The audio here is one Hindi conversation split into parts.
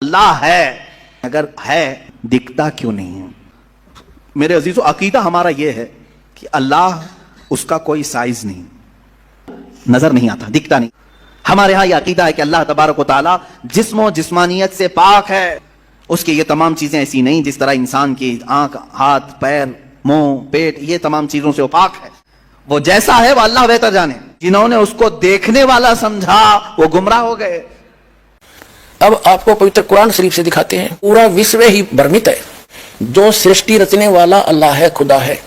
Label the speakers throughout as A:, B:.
A: अल्लाह है, अगर है दिखता क्यों नहीं है? मेरे अजीजों, अकीदा हमारा यह है कि अल्लाह, उसका कोई साइज नहीं, नजर नहीं आता, दिखता नहीं। हमारे यहां यह अकीदा है कि अल्लाह तबारक व तआला जिस्म जिस्मानियत से पाक है। उसकी ये तमाम चीजें ऐसी नहीं जिस तरह इंसान की आंख, हाथ, पैर, मुंह, पेट, ये तमाम चीजों से वो पाक है। वो जैसा है वो अल्लाह बेहतर जाने। जिन्होंने उसको देखने वाला समझा वो गुमराह हो गए।
B: अब आपको पवित्र कुरान शरीफ से दिखाते हैं। पूरा विश्व ही भ्रमित है। जो सृष्टि रचने वाला अल्लाह है, खुदा है,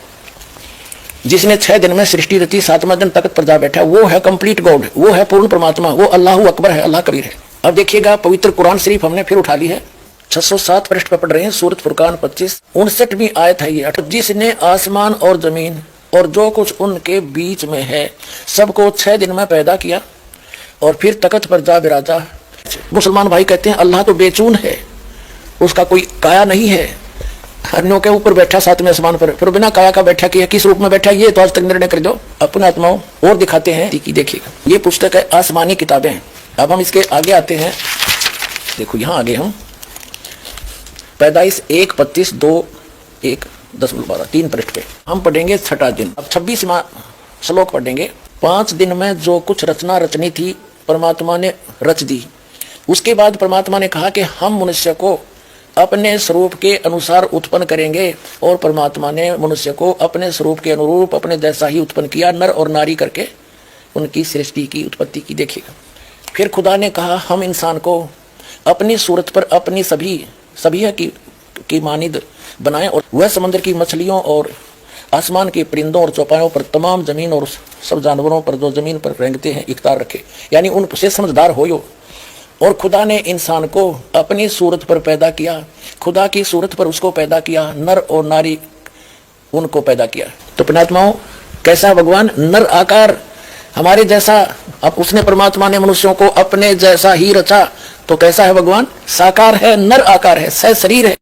B: जिसने 6 दिन में सृष्टि रची, 7वां दिन तख्त पर जा बैठा, वो है कंप्लीट गॉड, वो है पूर्ण परमात्मा, वो अल्लाह अकबर है, अल्लाह कबीर है। अब देखिएगा, पवित्र कुरान शरीफ हमने फिर उठा ली है, 607 पृष्ठ पर पढ़ रहे हैं, सूरत फुरकान 25 59वीं आयत है ये। जिसने आसमान और जमीन और जो कुछ उनके बीच में है सबको 6 दिन में पैदा किया और फिर तख्त पर जा बिराजा। मुसलमान भाई कहते हैं अल्लाह तो बेचून है, उसका कोई काया नहीं है, हरनों के ऊपर बैठा 7वें आसमान पर, फिर बिना काया का बैठा किया, किस रूप में बैठा, ये तो आज तक निर्णय कर दो अपने आत्माओं। और दिखाते हैं कि देखिएगा, ये पुस्तक है आसमानी किताबें। अब हम इसके आगे आते हैं, देखो यहाँ आगे हम पैदाइश 1:25-2:1 3 पृष्ठ पे हम पढ़ेंगे 6ठा दिन। अब 26वां श्लोक पढ़ेंगे। 5 दिन में जो कुछ रचना रचनी थी परमात्मा ने रच दी। उसके बाद परमात्मा ने कहा कि हम मनुष्य को अपने स्वरूप के अनुसार उत्पन्न करेंगे, और परमात्मा ने मनुष्य को अपने स्वरूप के अनुरूप अपने जैसा ही उत्पन्न किया, नर और नारी करके उनकी सृष्टि की, उत्पत्ति की। देखिएगा, फिर खुदा ने कहा हम इंसान को अपनी सूरत पर अपनी सभी की मानिद बनाएं, और वह समंदर की मछलियों और आसमान के परिंदों और चौपायों पर, तमाम जमीन और सब जानवरों पर जो जमीन पर रेंगते हैं इख्तियार रखे, यानी उनसे समझदार हो। और खुदा ने इंसान को अपनी सूरत पर पैदा किया, खुदा की सूरत पर उसको पैदा किया, नर और नारी उनको पैदा किया। तो पुण्यात्माओं, कैसा भगवान, नर आकार हमारे जैसा। अब उसने, परमात्मा ने मनुष्यों को अपने जैसा ही रचा, तो कैसा है भगवान, साकार है, नर आकार है, सह शरीर है।